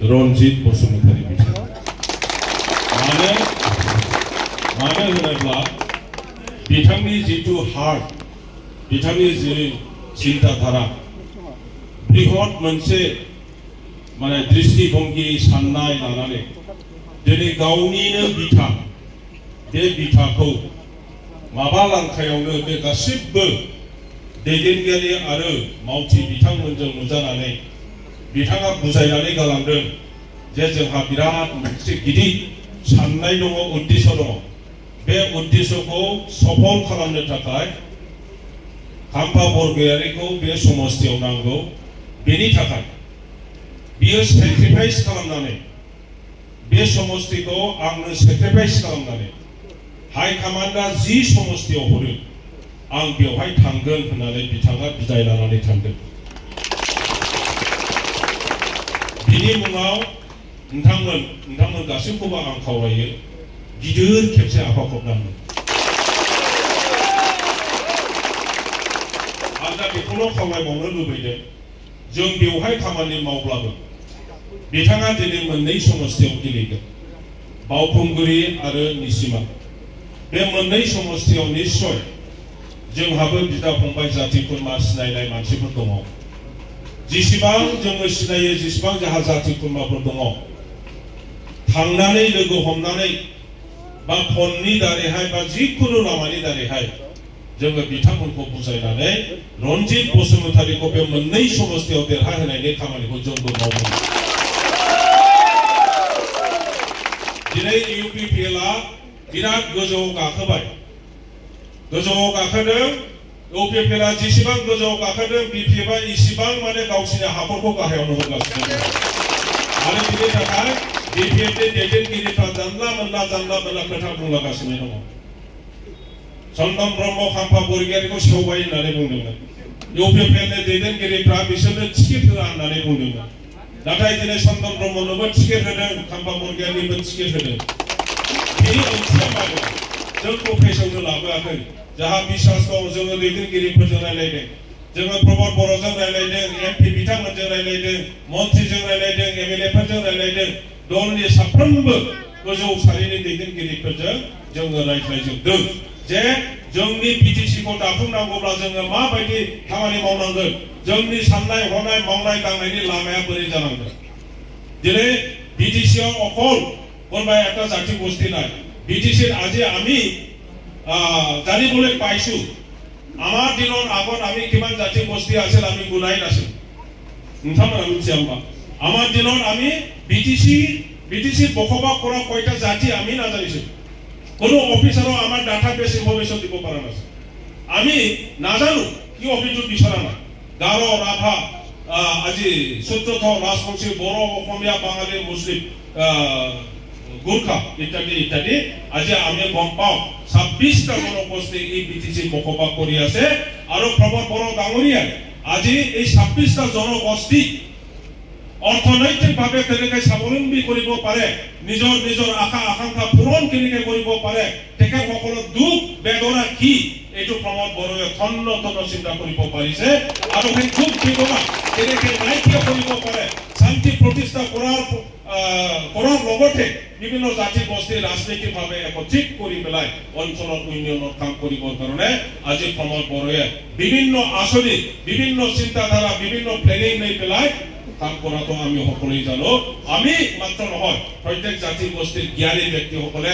रनजित बसुमतारी बिथां मानो होनोब्ला बिथांनि जितु हार्ट बिथांनि जि चिन्ताधारा बृहत मोनसे माने दृष्टिभंगि साननाय लानानै दिनै गावनिनो बिथा बे बिथाखौ माबा लांखायावनो बे गासिबो दैदेनगिरि आरो मावथि बिथांमोनजों नुजानानै बिथाङा बुजायनानै गालांदों जे जोंहा बिराद मोनसे गिदिर साननाय दङ उद्देश्य दङ बे उद्देश्यखौ सफल खालामनो थाखाय खाम्फा बरगयारिखौ बे समस्तियाव नांगौ बेनि थाखाय बियो सेक्रिफाइस खालामनानै बे समस्तिखौ आंनो सेक्रिफाइस खालामनानै हाई कमान्डआ जि समस्तियाव हरो आं बेवहाय थांगोन होननानै बिथाङा बिदाय लानानै थांदों बिनि मुङाव नोंथांमोन गासैखौबो आं खावलायो गिदिर खेबसे आफा खबनांगौ आं दा बेखौल' खावलायबावनो लुबैदों जों बेवहाय खामानि मावब्लाबो बिथाङा दिनै मोननै समस्तियाव गेलेगोन बावखुंग्रि आरो निसिमा बे मोननै समस्तियाव निश्चय जोंहाबो बिदा फंबाय जाति खुरमा सिनायनाय मानसिफोर दङ जेसेबां जोङो सिनायो जेसेबां जोंहा जाति खुरमाफोर दङ थांनानै लोगो हमनानै बा फननि दारैहाय बा जिखुनु लामानि दारैहाय जोङो बिथांमोनखौ बुजायनानै रनजित बसुमतारीखौ बे मोननै समस्तियाव देरहाहोनायनि खामानिखौ जोंबो मावगोन दिनै इउपिपिएलआ बिराद गोजौआव गाखोबाय गोजौआव गाखोदों इउपिपिएलआ जेसेबां गोजौआव गाखोदों बिपिएफआ इसेबां माने गावसिनि हाखरखौ गाहायावनो होगासिनो दं आरो बिनि थाखाय बिपिएफनि दैदेनगिरिफ्रा जानला मोनला खोथा बुंलागासिनो दङ चन्दन ब्रह्म खाम्फा बरगयारिखौ सेवबाय होननानै बुंदोंमोन इउपिपिएलनि दैदेनगिरिफ्रा बिसोरनो टिकेट होआ होननानै बुंदोंमोन नाथाय दिनै चन्दन ब्रह्मनोबो टिकेट होदों खाम्फा बरगयारिनोबो टिकेट होदों बेनि ओंथिया मानो जोंखौ फेसआवनो लाबोआखै जाहा बिसास दं जोङो दैदेनगिरिफोरजों रायलायदों जोङो प्रमद बर'जों रायलायदों एमपि बिथांमोनजों रायलायदों मन्त्रिजों रायलायदं एमएलएफोरजों रायलायदों दलनि साफ्रोमबो गोजौ सारिनि दैदेनगिरिफोरजों जोङो रायज्लायजोबदों जे जोंनि बिटिसिखौ दाफुंनांगौब्ला जोङो माबायदि खामानि मावनांगोन जोंनि साननाय हनाय मावनाय दांनायनि लामाया बोरै जानांगोन दिनै बिटिसिआव अकल কোনবা একটা জাতি গোষ্ঠী নাই বিটিসির আজি আমি জানিবলৈ পাইছো আমার দিনৰ আগত আমি কিমান জাতি গোষ্ঠী আছিল আমি গুনাই নাছিল নথমৰা মিছিয়াম্বা আমাৰ দিনৰ আমি বিটিসি বসবাস কৰা কয়টা জাতি আমি নাজানিছো কোনো অফিচাৰও আমাৰ ডাটাবেস ইনফৰমেশন দিব পাৰা নাছিল আমি নাজানো কি অভিযোগ বিচৰা না গাৰো ৰাভা আজি সূত্ৰথ ৰাজবংশী বড় অসমীয়া বাঙালী মুসলিম গোর্খা ইত্যাদি আজি আমি গম পাও 26টা জনগোষ্ঠী এই বিটিসি বসবাস কৰি আছে আৰু প্ৰবল বড় ডাঙৰীয়া আজি এই 26টা জনগোষ্ঠী অৰ্থনৈতিকভাৱে কেনেকৈ স্বাৱলম্বী কৰিব পাৰে নিজৰ আশা আকাংক্ষা পূৰণ কেনেকৈ কৰিব পাৰে তেখেতসকলৰ দুখ বেদনা কি এইটো প্ৰমোদ বড়োৱে খণ্ড চিন্তা কৰিব পাৰিছে আৰু সেই দুখ বেদনা কেনেকৈ নাইকিয়া কৰিব পাৰে শান্তি প্ৰতিষ্ঠা কৰাৰ লগতে বিভিন্ন জাতি গোষ্ঠী ৰাজনৈতিকভাৱে একত্ৰিত কৰি পেলাই অঞ্চলৰ উন্নয়নৰ কাম কৰিবৰ কাৰণে আজি প্ৰমোদ বড়োৱে বিভিন্ন আঁচনি বিভিন্ন চিন্তাধাৰা বিভিন্ন প্লেনিং লৈ পেলাই কাম কৰাটো আমি সকলোৱে জানো আমি মাত্ৰ নহয় প্ৰত্যেক জাতি গোষ্ঠীৰ জ্ঞানী ব্যক্তিসকলে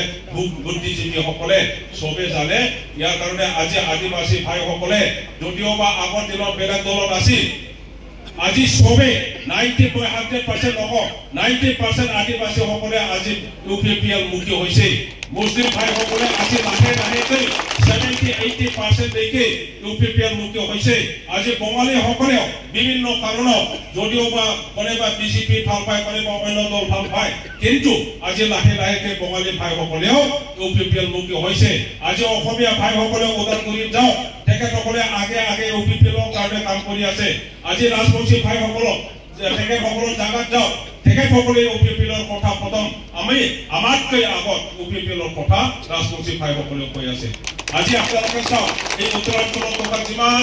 বুদ্ধিজীৱীসকলে সবে জানে ইয়াৰ কাৰণে আজি আদিবাসী ভাইসকলে যদিও বা আগৰ দিনৰ বেলেগ দলত আছিল আজি সবে 90% নহয় 90% আদিবাসী সকলে আজি ইউপিপিএল মুক্তি হৈছে মুসলিম ভাইসকলে আজি লাহে লাহেকৈ 70-80% লৈকে ইউপিপিএল মুক্তি হৈছে আজি বঙালী সকলেও বিভিন্ন কাৰণত যদিও বা কোনোবা বিজেপি ভাল পায় কোনোবা অন্য দল ভাল পায় কিন্তু আজি লাহে লাহেকৈ বঙালী ভাইসকলেও ইউপিপিএল মুক্তি হৈছে আজি অসমীয়া ভাইসকলে ওদালগুৰি যাওক তেখেতসকলে আগে ইউপিপিএলৰ কাৰণে কাম কৰি আছে আজি ৰাজবংশী ভাইসকলক তেখেতসকলৰ জাগাত যাওক তেখেতসকলে ইউপিপিএলৰ কথা প্ৰথম আমি আমাতকৈ আগত ইউপিপিএলৰ কথা ৰাজবংশী ভাইসকলে কৈ আছে আজি আপোনালোকে চাওক এই উত্তৰাঞ্চলত থকা যিমান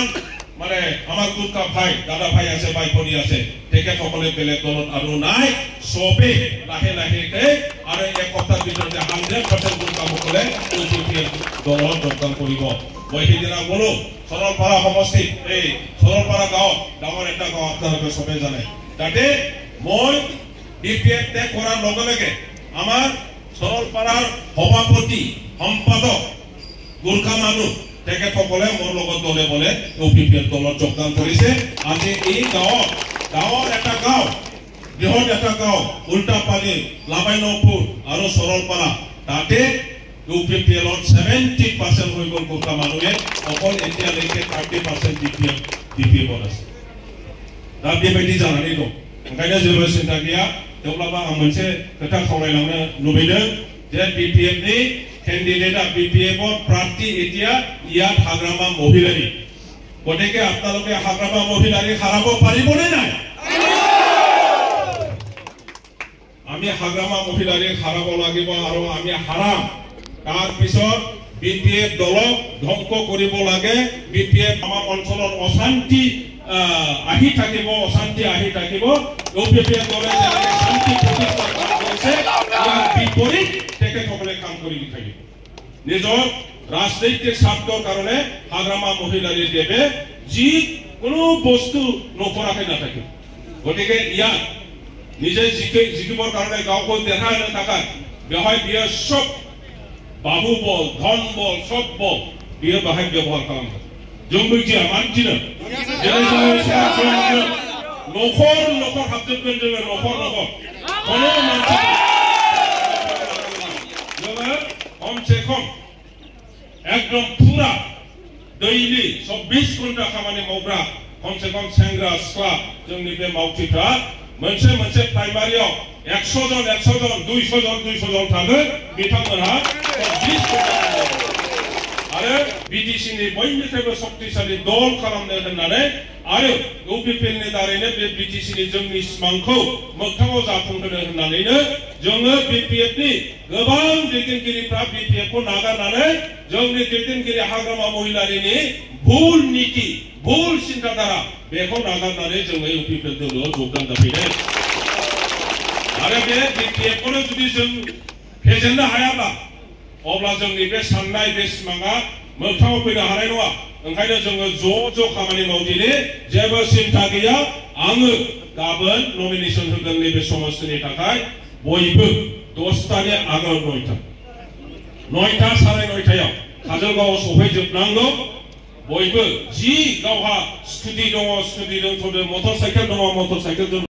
মানে আমার দুটা ভাই দাদা ভাই আছে ভাইপনি আছে তেখেতসকলে বেলেগ দলত আৰু নাই সবে লাহে লাহেকে আৰু এক সপ্তাহৰ ভিতৰতে 100% গোৰ্খাসকলে ইউপিপিএল দলত যোগদান কৰিব মই সেইদিনা গলো সৰলপাৰা সমষ্টিত এই সৰলপাৰা গাঁৱত ডাঙৰ এটা গাঁও আপোনালোকে সবে জানে তাতে মই বিপিএফ ত্যাগ কৰাৰ লগে লগে আমাৰ সৰলপাৰাৰ সভাপতি সম্পাদক গোৰ্খা মানুহ তেখেতসকলে মোৰ লগত দলে বলে ইউপিপিএল দলত যোগদান কৰিছে আজি এই গাঁৱৰ এটা গাঁও বৃহৎ এটা গাঁও উল্টাপানী লাবাইনপুৰ আৰু সৰলপাৰা তাতে ইউপিপিএলত 70% হৈ গ'ল গোৰ্খা মানুহে অকল এতিয়ালৈকে 30% বিপিএফত আছে दा बेबायदि जानानै दं ओंखायनो जेबो सिन्था गैया थेवब्लाबो आं मोनसे खोथा खावलायलांनो लुबैदों जे बिपिएफ नि केन्डिडेटआ बिपिएफ प्रार्थी এতিয়া ইয়াত হাগ্ৰামা মহিলাৰী গতিকে আপোনালোকে হাগ্ৰামা মহিলাৰী হাৰাব পাৰিবনে নাই আমি হাগ্ৰামা মহিলাৰী হাৰাব লাগিব আৰু আমি হাৰাম তাৰ পিছত বিপিএফ দলক ধ্বংস কৰিব লাগে বিপিএফ আমাৰ অঞ্চলৰ অশান্তি আহি থাকিব অশান্তি আহি থাকিব ইউপিপিএল দলে যেনেকৈ শান্তি প্ৰতিষ্ঠা কৰিছে ইয়াৰ বিপৰীত তেখেতসকলে কাম কৰি থাকিব নিজৰ ৰাজনৈতিক স্বাৰ্থৰ কাৰণে হাগ্ৰামা মহিলাৰী দেৱে যি কোনো বস্তু নকৰাকৈ নাথাকিব গতিকে ইয়াত নিজে জিকিবৰ কাৰণে গাঁওখন দেখাই নাথাকা বেহাই বিয়ে সব বাহু বল ধন বল সব বল বিয়ে বাহাই ব্যৱহাৰ কৰা जोंबो जे मानसिनो जेरै जोङो नखर हाबजोबगोन जोङो नखर कोनो मानसि जोङो कमसे कम एकदम पुरा दैलि 24 घन्टा खामानि मावग्रा कमसे कम सेंग्रा सिख्ला जोंनि बे मावथिफ्रा मोनसे प्राइमारियाव 100 जन 200 जन थागोन बिथांमोनहा 24 घन्टा आरो बीडीसी नि बयनिफ्रायबो शक्तिशाली दल खालामनो होननानै आरो इउपिपिएल नि दारैनो बे बीडीसी नि जोंनि सिमांखौ मोगथाङाव जाफुंहोनो होननानैनो जोङो बीपीएफ नि गोबां दैदेनगिरिफ्रा बीपीएफ खौ नागारनानै जोंनि दैदेनगिरि हाग्रामा महिलारीनि भुल नीति भुल चिन्ताधारा बेखौ नागारनानै जोङो इउपिपिएल दलाव जोगदान जाफैदों आरो बे बीपीएफ खौनो जुदि जों फेजेननो हायाब्ला अब्ला जोंनि बे साननाय बे सिमाङा मोगथाङाव फैनो हानाय नङा ओंखायनो जोङो ज' खामानि मावदिनि जेबो सिन्था गैया आङो गाबोन नमिनेशन होगोन नैबे समस्तिनि थाखाय बयबो 10टानि आगोल 9टा साराय 9टायाव काजलगावआव सफैजोबनांगौ बयबो जि गावहा स्कुटि दङ स्कुटिजों मटर साइकेल दङ मटर साइकेलजों